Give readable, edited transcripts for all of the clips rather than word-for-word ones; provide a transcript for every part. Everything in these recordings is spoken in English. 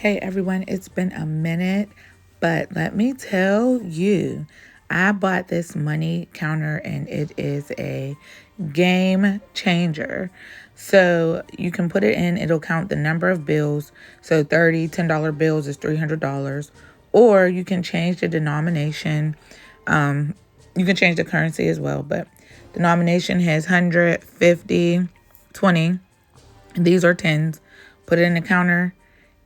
Hey everyone, it's been a minute, but let me tell you, I bought this money counter and it is a game changer. So you can put it in, it'll count the number of bills. So $10 bills is $300. Or you can change the denomination. You can change the currency as well, but denomination has 100, 50, 20. These are tens. Put it in the counter.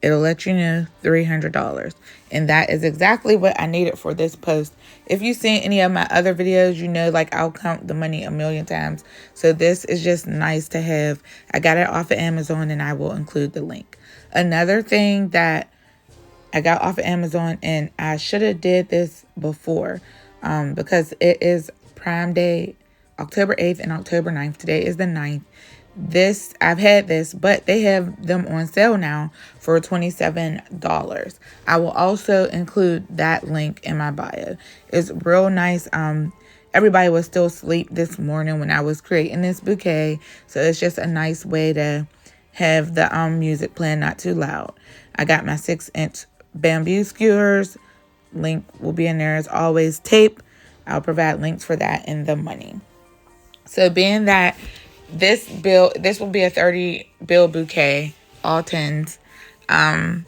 It'll let you know $300. And that is exactly what I needed for this post. If you've seen any of my other videos, you know, like I'll count the money a million times. So this is just nice to have. I got it off of Amazon and I will include the link. Another thing that I got off of Amazon, and I should have did this before because it is Prime Day, October 8th and October 9th. Today is the 9th. I've had this, but they have them on sale now for $27. I will also include that link in my bio. It's real nice. Everybody was still asleep this morning when I was creating this bouquet, so it's just a nice way to have the music playing not too loud. I got my 6-inch bamboo skewers. Link will be in there as always. Tape, I'll provide links for that in the money. So being that this will be a 30 bill bouquet, all tens. I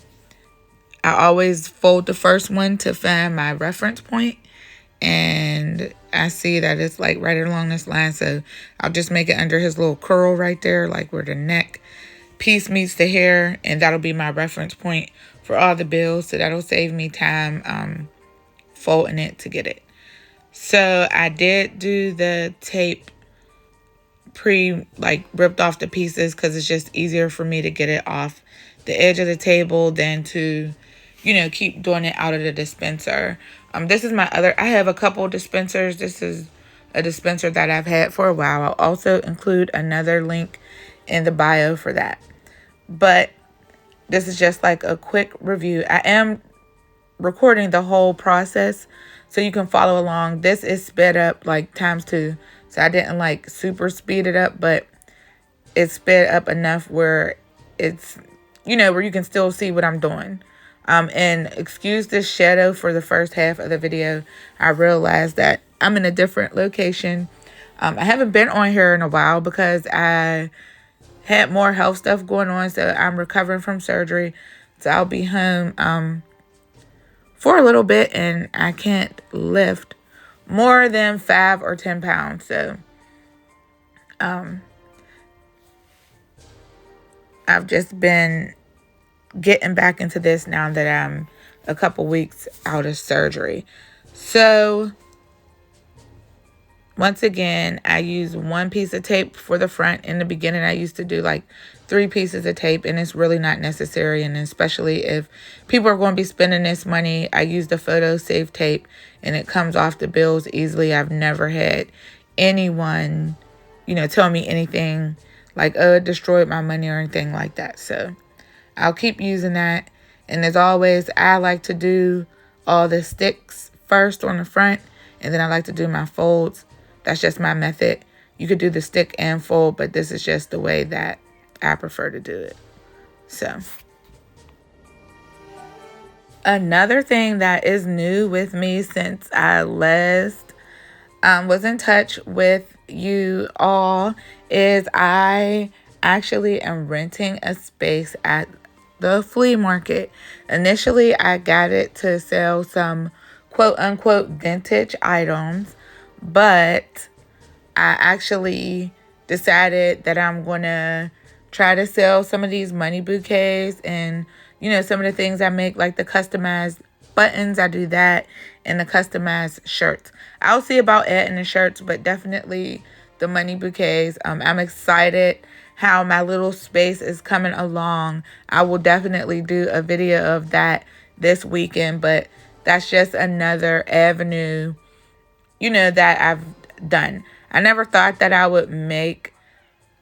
always fold the first one to find my reference point, and I see that it's like right along this line, so I'll just make it under his little curl right there, like where the neck piece meets the hair, and that'll be my reference point for all the bills, so that'll save me time folding it to get it. So I did do the tape ripped off the pieces because it's just easier for me to get it off the edge of the table than to, keep doing it out of the dispenser. This is I have a couple dispensers. This is a dispenser that I've had for a while. I'll also include another link in the bio for that. But this is just like a quick review. I am recording the whole process so you can follow along. This is sped up like ×2. So I didn't like super speed it up, but it's sped up enough where it's, where you can still see what I'm doing. And excuse this shadow for the first half of the video. I realized that I'm in a different location. I haven't been on here in a while because I had more health stuff going on. So I'm recovering from surgery. So I'll be home for a little bit, and I can't lift more than 5 or 10 pounds. So I've just been getting back into this now that I'm a couple weeks out of surgery. So once again, I use 1 piece of tape for the front. In the beginning, I used to do like 3 pieces of tape, and it's really not necessary. And especially if people are going to be spending this money, I use the photo safe tape, and it comes off the bills easily. I've never had anyone, tell me anything like, oh, it destroyed my money or anything like that. So I'll keep using that. And as always, I like to do all the sticks first on the front, and then I like to do my folds. That's just my method. You could do the stick and fold, but this is just the way that I prefer to do it. So another thing that is new with me since I last was in touch with you all is I actually am renting a space at the flea market. Initially, I got it to sell some quote unquote vintage items, but I actually decided that I'm going to try to sell some of these money bouquets and, some of the things I make, like the customized buttons. I do that, and the customized shirts. I'll see about adding the shirts, but definitely the money bouquets. I'm excited how my little space is coming along. I will definitely do a video of that this weekend, but that's just another avenue, that I've done. I never thought that I would make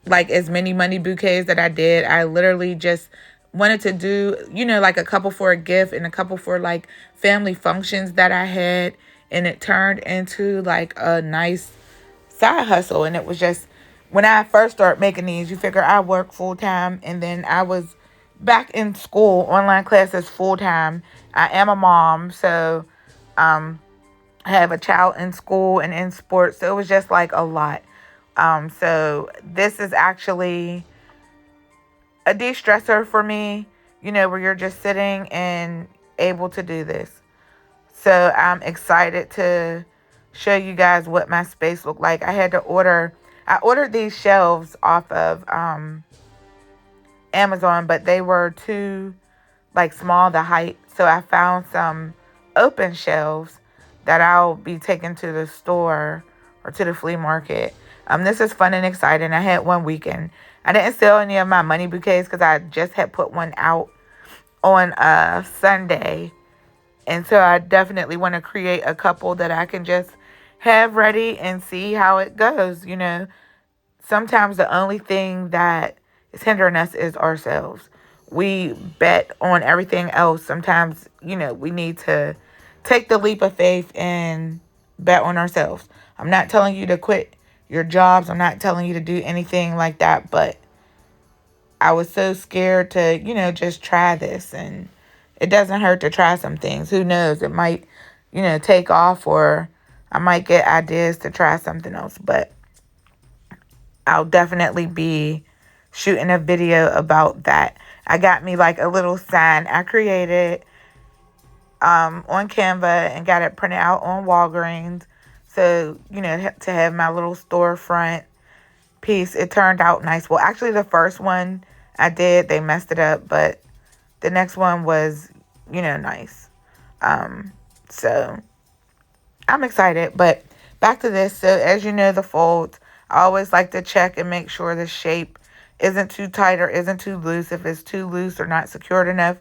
like as many money bouquets that I did. I literally just wanted to do, like a couple for a gift and a couple for like family functions that I had. And it turned into like a nice side hustle. And it was just, when I first started making these, you figure I work full time, and then I was back in school, online classes full time. I am a mom, so um, I have a child in school and in sports, so it was just like a lot. So this is actually a de-stressor for me, where you're just sitting and able to do this. So I'm excited to show you guys what my space looked like. I ordered these shelves off of Amazon, but they were too like small the height. So I found some open shelves that I'll be taking to the store or to the flea market. This is fun and exciting. I had one weekend. I didn't sell any of my money bouquets because I just had put one out on a Sunday. And so I definitely want to create a couple that I can just have ready and see how it goes. Sometimes the only thing that is hindering us is ourselves. We bet on everything else. Sometimes, we need to take the leap of faith and bet on ourselves. I'm not telling you to quit your jobs. I'm not telling you to do anything like that. But I was so scared to, just try this. And it doesn't hurt to try some things. Who knows? It might, take off, or I might get ideas to try something else. But I'll definitely be shooting a video about that. I got me like a little sign I created on Canva and got it printed out on Walgreens. So, to have my little storefront piece. It turned out nice. Well, actually, the first one I did, they messed it up, but the next one was, nice. So I'm excited, but back to this. So as you know, the folds, I always like to check and make sure the shape isn't too tight or isn't too loose. If it's too loose or not secured enough,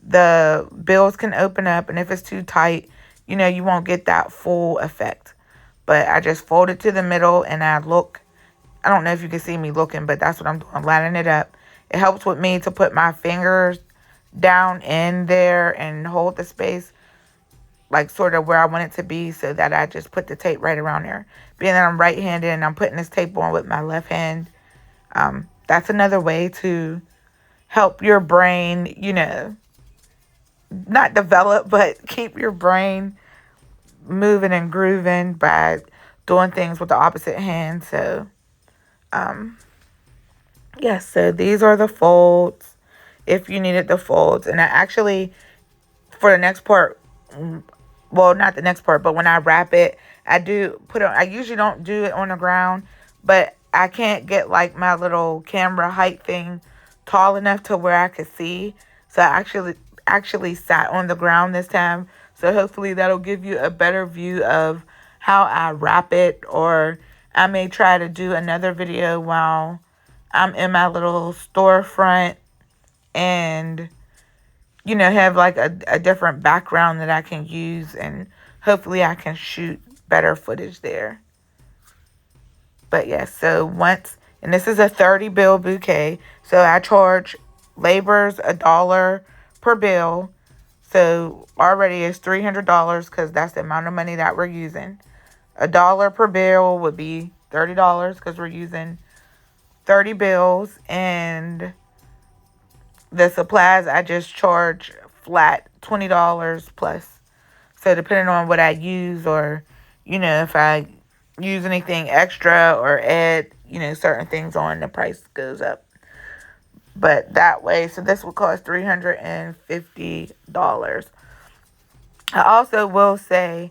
the bills can open up. And if it's too tight, you won't get that full effect. But I just fold it to the middle and I don't know if you can see me looking, but that's what I'm doing. I'm lining it up. It helps with me to put my fingers down in there and hold the space like sort of where I want it to be, so that I just put the tape right around there. Being that I'm right-handed and I'm putting this tape on with my left hand, that's another way to help your brain, not develop, but keep your brain moving and grooving by doing things with the opposite hand. So, yes, so these are the folds if you needed the folds. And I actually, for the next part, well, not the next part, but when I wrap it, I usually don't do it on the ground, but I can't get like my little camera height thing tall enough to where I could see. So I actually sat on the ground this time. So hopefully that'll give you a better view of how I wrap it, or I may try to do another video while I'm in my little storefront and have like a different background that I can use, and hopefully I can shoot better footage there. But yes, and this is a 30 bill bouquet. So I charge laborers $1 per bill. So already it's $300 because that's the amount of money that we're using. $1 per bill would be $30 because we're using 30 bills, and the supplies I just charge flat $20 plus. So depending on what I use, or if I use anything extra or add certain things on, the price goes up. But that way, so this will cost $350. I also will say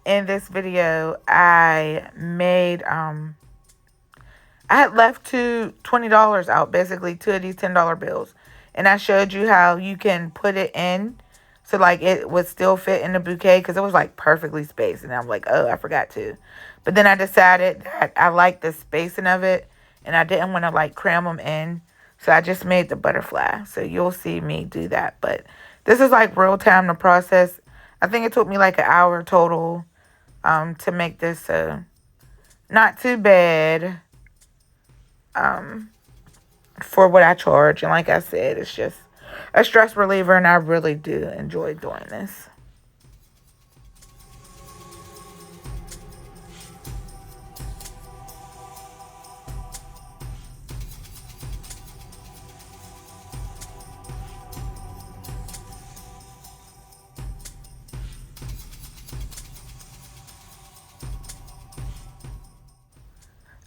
in this video I made I had left $20 out, basically two of these $10 bills. And I showed you how you can put it in so like it would still fit in the bouquet, because it was like perfectly spaced. And I'm like, oh, I forgot to. But then I decided that I liked the spacing of it and I didn't want to like cram them in. So I just made the butterfly. So you'll see me do that. But this is like real time to process. I think it took me like an hour total to make this. So not too bad. For what I charge. And like I said, it's just a stress reliever, and I really do enjoy doing this.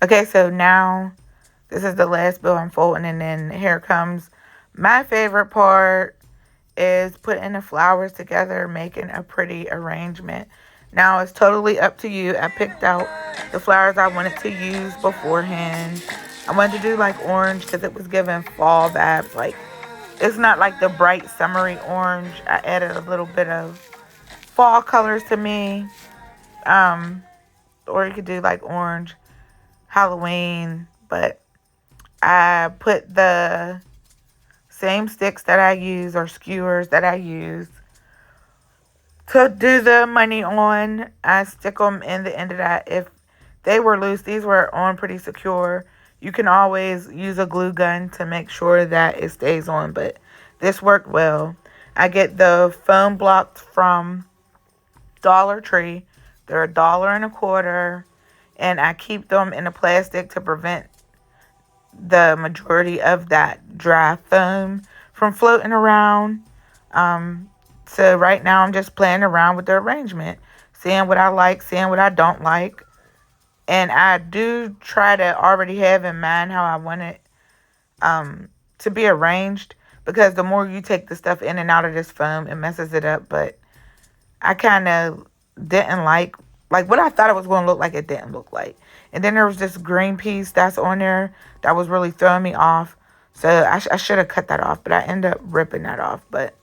Okay, so now this is the last bill I'm folding, and then here comes my favorite part is putting the flowers together, making a pretty arrangement. Now it's totally up to you. I picked out the flowers I wanted to use beforehand. I wanted to do like orange because it was giving fall vibes. Like it's not like the bright summery orange. I added a little bit of fall colors to me. Um, or you could do like orange Halloween, but I put the same sticks that I use or skewers that I use to do the money on. I stick them in the end of that. If they were loose, these were on pretty secure. You can always use a glue gun to make sure that it stays on, but this worked well. I get the foam blocks from Dollar Tree. They're $1.25, and I keep them in a plastic to prevent the majority of that dry foam from floating around. Um, so right now I'm just playing around with the arrangement, seeing what I like, seeing what I don't like. And I do try to already have in mind how I want it to be arranged, because the more you take the stuff in and out of this foam, it messes it up. But I kind of didn't like what I thought it was going to look like. It didn't look like. And then there was this green piece that's on there that was really throwing me off. So I should have cut that off, but I ended up ripping that off. But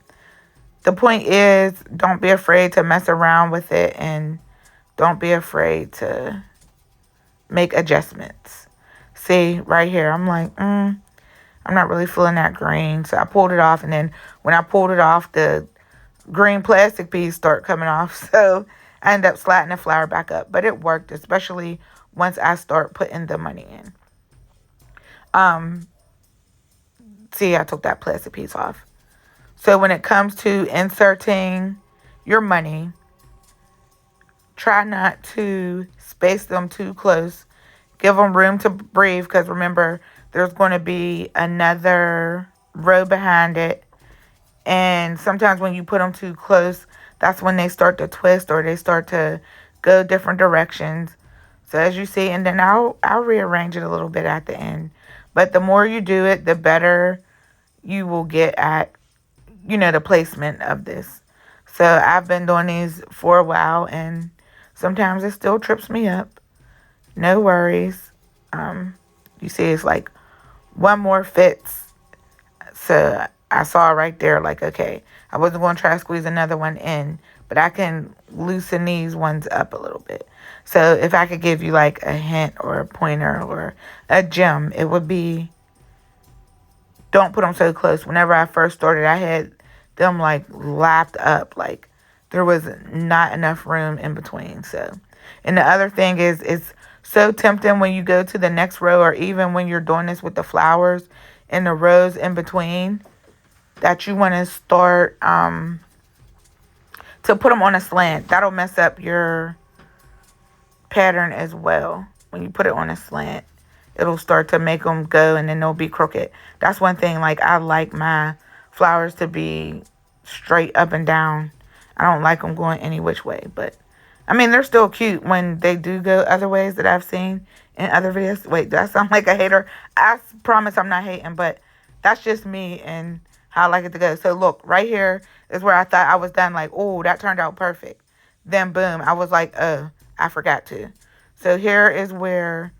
the point is, don't be afraid to mess around with it, and don't be afraid to make adjustments. See, right here, I'm like, I'm not really feeling that green. So I pulled it off, and then when I pulled it off, the green plastic piece start coming off. So I end up sliding the flower back up. But it worked, especially once I start putting the money in. Um, See, I took that plastic piece off. So when it comes to inserting your money, try not to space them too close. Give them room to breathe, because remember, there's going to be another row behind it. And sometimes when you put them too close, that's when they start to twist or they start to go different directions. So as you see, and then I'll rearrange it a little bit at the end. But the more you do it, the better you will get at, the placement of this. So I've been doing these for a while, and sometimes it still trips me up. No worries. You see, it's like one more fits. So I saw right there, like, okay, I wasn't going to try to squeeze another one in, but I can loosen these ones up a little bit. So if I could give you like a hint or a pointer or a gem, it would be, don't put them so close. Whenever I first started, I had them like lapped up, like there was not enough room in between. So, and the other thing is, it's so tempting when you go to the next row, or even when you're doing this with the flowers in the rows in between, that you want to start to put them on a slant. That'll mess up your pattern as well. When you put it on a slant, it'll start to make them go, and then they'll be crooked. That's one thing. Like, I like my flowers to be straight up and down. I don't like them going any which way. But I mean, they're still cute when they do go other ways that I've seen in other videos. Wait, do I sound like a hater? I promise I'm not hating, but that's just me and how I like it to go. So look, right here is where I thought I was done. Like, oh, that turned out perfect. Then boom, I was like, oh, I forgot to. So here is where,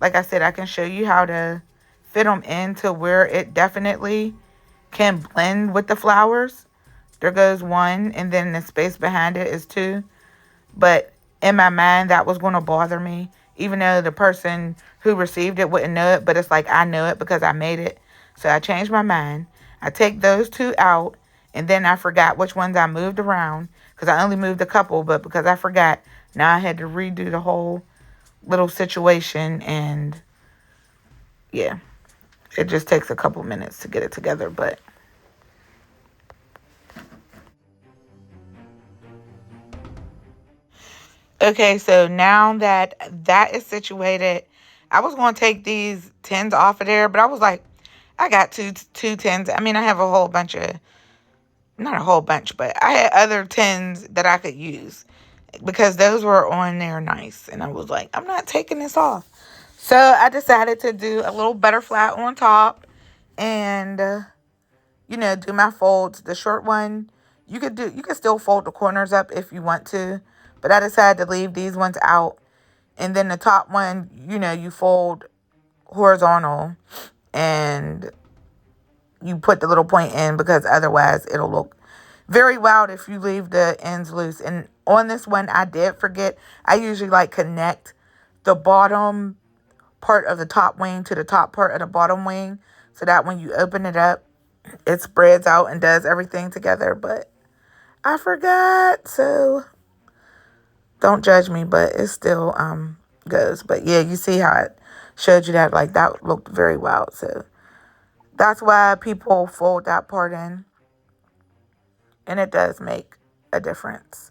like I said, I can show you how to fit them into where it definitely can blend with the flowers. There goes one, and then the space behind it is two. But in my mind, that was going to bother me, even though the person who received it wouldn't know it. But it's like, I know it because I made it. So I changed my mind. I take those two out, and then I forgot which ones I moved around, because I only moved a couple. But because I forgot, now I had to redo the whole little situation. And yeah, it just takes a couple minutes to get it together. But okay, so now that that is situated, I was going to take these tins off of there, but I was like, I got two tins. I mean, I have a whole bunch of, not a whole bunch, but I had other tins that I could use because those were on there nice. And I was like, I'm not taking this off. So I decided to do a little butterfly on top and, do my folds. The short one, you could still fold the corners up if you want to, but I decided to leave these ones out. And then the top one, you fold horizontal and you put the little point in because otherwise it'll look very wild if you leave the ends loose. And on this one, I did forget. I usually like connect the bottom part of the top wing to the top part of the bottom wing so that when you open it up, it spreads out and does everything together. But I forgot, so don't judge me, but it still goes. But yeah, you see how it showed you that, like, that looked very wild. So that's why people fold that part in, and it does make a difference.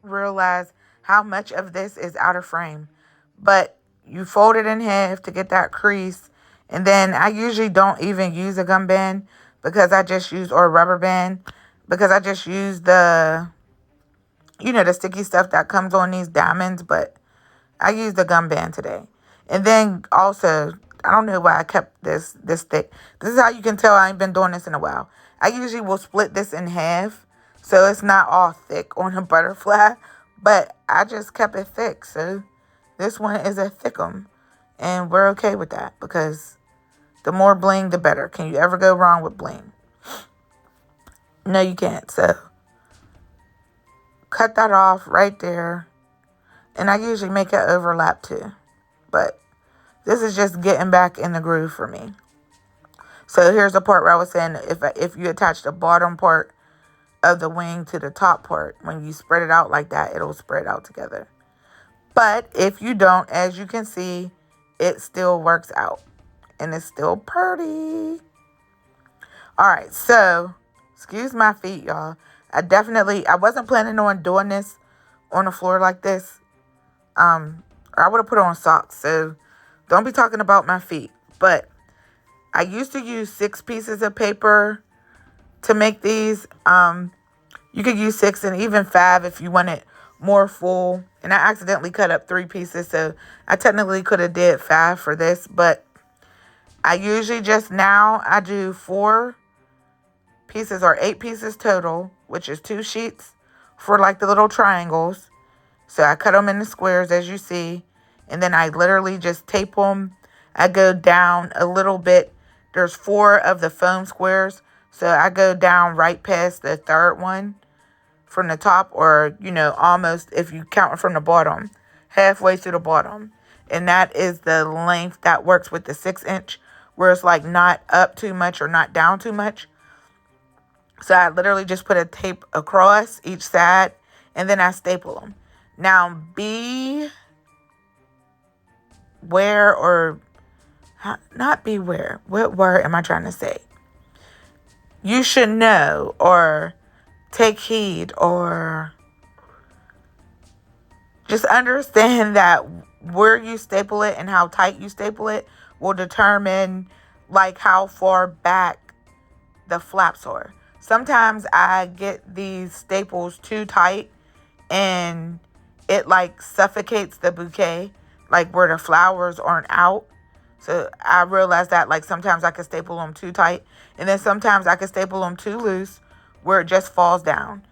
Realize how much of this is out of frame, but you fold it in half to get that crease. And then I usually don't even use a gum band because I just use, or a rubber band, because I just use the sticky stuff that comes on these diamonds, but I used the gum band today. And then also, I don't know why I kept this thick. This is how you can tell I ain't been doing this in a while. I usually will split this in half so it's not all thick on a butterfly, but I just kept it thick. So this one is a thickum, and we're okay with that because the more bling, the better. Can you ever go wrong with bling? No, you can't. So cut that off right there. And I usually make it overlap too. But this is just getting back in the groove for me. So here's the part where I was saying if you attach the bottom part of the wing to the top part, when you spread it out like that, it'll spread out together. But if you don't, as you can see, it still works out. And it's still pretty. All right, so excuse my feet, y'all. I wasn't planning on doing this on the floor like this. Or I would have put on socks. So don't be talking about my feet. But I used to use 6 pieces of paper to make these. You could use 6 and even 5 if you want it more full. And I accidentally cut up 3 pieces, so I technically could have did 5 for this. But I usually I do 4 pieces or 8 pieces total, which is 2 sheets for like the little triangles. So I cut them into squares as you see. And then I literally just tape them. I go down a little bit. There's 4 of the foam squares. So I go down right past the third one from the top, or, almost, if you count it from the bottom, halfway through the bottom. And that is the length that works with the 6-inch, where it's like not up too much or not down too much. So I literally just put a tape across each side and then I staple them. Now, not beware. What word am I trying to say? You should know or take heed or just understand that where you staple it and how tight you staple it will determine like how far back the flaps are. Sometimes I get these staples too tight and it like suffocates the bouquet, like where the flowers aren't out. So I realized that like sometimes I can staple them too tight, and then sometimes I can staple them too loose where it just falls down.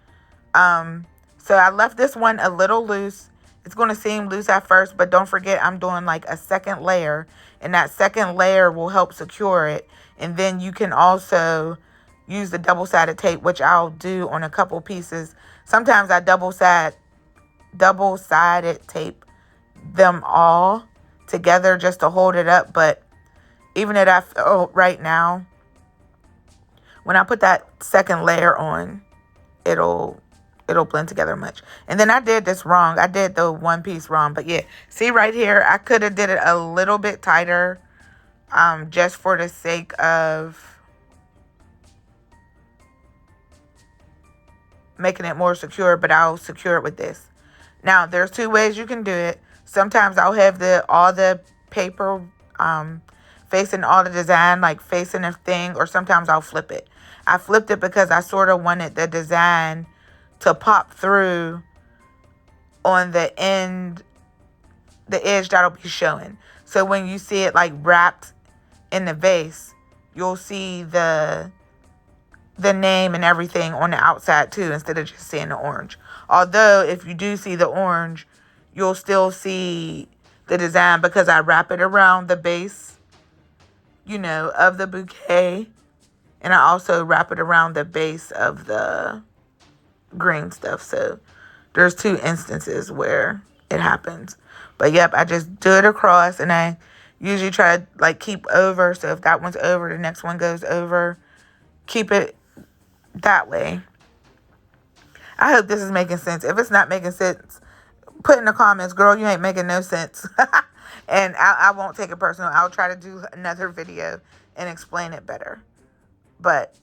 So I left this one a little loose. It's going to seem loose at first, but don't forget I'm doing like a second layer, and that second layer will help secure it. And then you can also use the double-sided tape, which I'll do on a couple pieces. Sometimes I double-sided tape them all together just to hold it up. But even if I feel right now, when I put that second layer on, it'll blend together much. And then I did this wrong. I did the one piece wrong. But yeah, see right here, I could have did it a little bit tighter, just for the sake of making it more secure, but I'll secure it with this. Now, there's 2 ways you can do it. Sometimes I'll have all the paper facing all the design, like facing a thing, or sometimes I'll flip it. I flipped it because I sort of wanted the design to pop through on the end, the edge that'll be showing. So when you see it like wrapped in the vase, you'll see the name and everything on the outside too, instead of just seeing the orange. Although if you do see the orange, you'll still see the design because I wrap it around the base, of the bouquet. And I also wrap it around the base of the green stuff. So there's 2 instances where it happens. But yep, I just do it across, and I usually try to like keep over. So if that one's over, the next one goes over. Keep it that way. I hope this is making sense. If it's not making sense, put in the comments, girl, you ain't making no sense. And I won't take it personal. I'll try to do another video and explain it better. But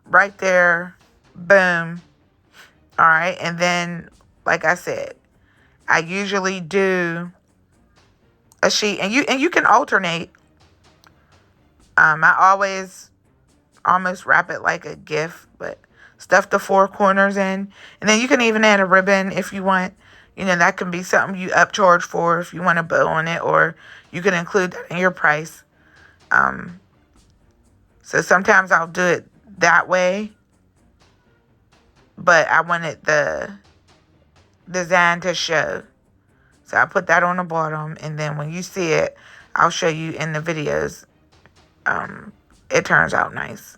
right there, boom. All right. And then, like I said, I usually do a sheet, and you can alternate. I always almost wrap it like a gift, but stuff the 4 corners in. And then you can even add a ribbon if you want. That can be something you upcharge for if you want a bow on it, or you can include that in your price. So sometimes I'll do it that way, but I wanted the design to show. So I put that on the bottom, and then when you see it, I'll show you in the videos. It turns out nice.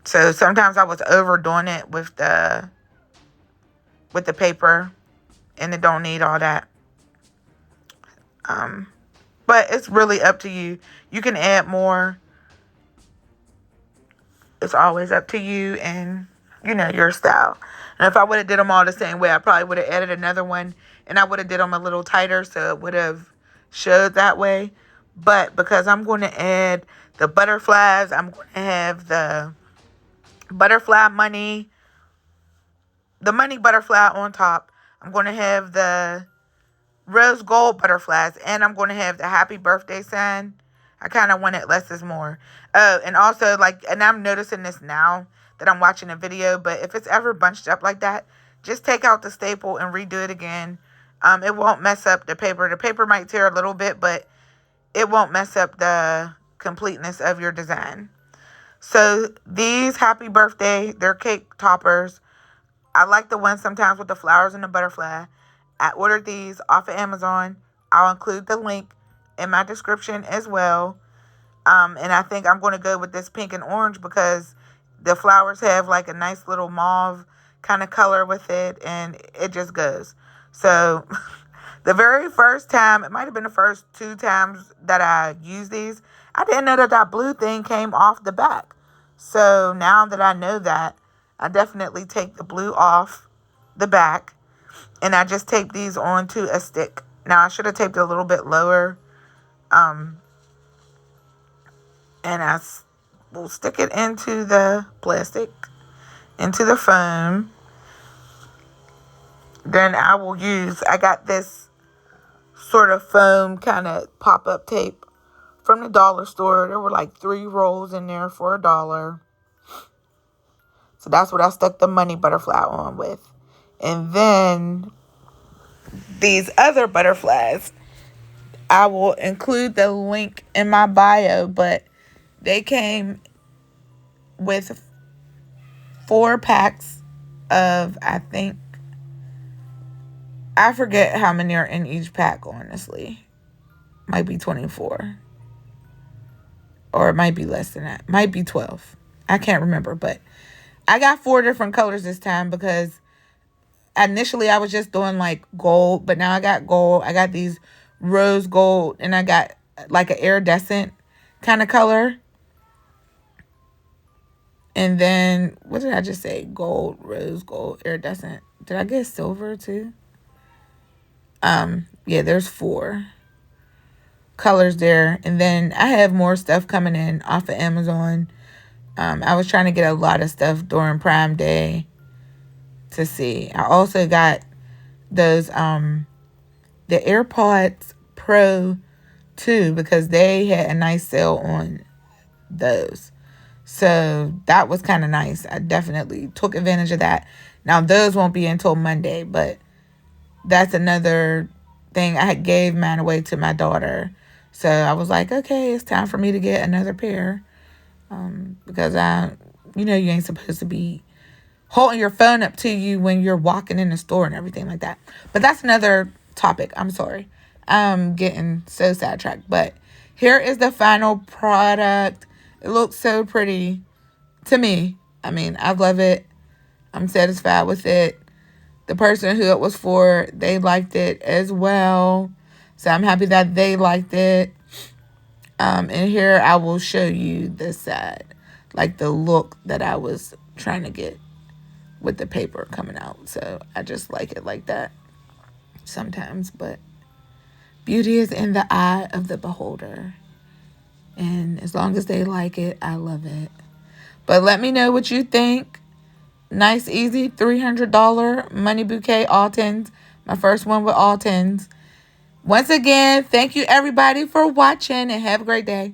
So sometimes I was overdoing it with the paper, and it don't need all that. But it's really up to you. You can add more. It's always up to you and, your style. And if I would have did them all the same way, I probably would have added another one, and I would have did them a little tighter so it would have showed that way. But because I'm going to add the butterflies, I'm going to have the butterfly money, the money butterfly on top. I'm going to have the rose gold butterflies, and I'm going to have the happy birthday sign. I kind of wanted less is more. Oh, and also, and I'm noticing this now that I'm watching a video, but if it's ever bunched up like that, just take out the staple and redo it again. It won't mess up the paper. The paper might tear a little bit, but it won't mess up the completeness of your design. So these happy birthday, they're cake toppers. I like the ones sometimes with the flowers and the butterfly. I ordered these off of Amazon. I'll include the link in my description as well. And I think I'm going to go with this pink and orange because the flowers have like a nice little mauve kind of color with it, and it just goes. So the very first time, it might have been the first 2 times that I used these, I didn't know that blue thing came off the back. So now that I know that, I definitely take the blue off the back, and I just tape these onto a stick. Now, I should have taped it a little bit lower. And I will stick it into the plastic, into the foam. Then I got this sort of foam kind of pop-up tape from the dollar store. There were like 3 rolls in there for $1. So that's what I stuck the money butterfly on with. And then these other butterflies, I will include the link in my bio, but they came with 4 packs of, I forget how many are in each pack, honestly. Might be 24. Or it might be less than that. Might be 12. I can't remember, but I got 4 different colors this time because initially I was just doing like gold, but now I got gold. I got these rose gold, and I got like an iridescent kind of color. And then, what did I just say? Gold, rose gold, iridescent. Did I get silver too? Yeah, there's 4 colors there. And then I have more stuff coming in off of Amazon. I was trying to get a lot of stuff during Prime Day to see. I also got those, the AirPods Pro too, because they had a nice sale on those. So that was kind of nice. I definitely took advantage of that. Now those won't be until Monday, but that's another thing. I had gave mine away to my daughter. So I was like, okay, it's time for me to get another pair. Because you ain't supposed to be holding your phone up to you when you're walking in the store and everything like that. But that's another topic. I'm sorry. I'm getting so sidetracked. But here is the final product. It looks so pretty to me. I mean, I love it. I'm satisfied with it. The person who it was for, they liked it as well. So I'm happy that they liked it. And here I will show you the side, like the look that I was trying to get with the paper coming out. So I just like it like that sometimes. But beauty is in the eye of the beholder. And as long as they like it, I love it. But let me know what you think. Nice, easy, $300 money bouquet, all tens. My first one with all tens. Once again, thank you everybody for watching and have a great day.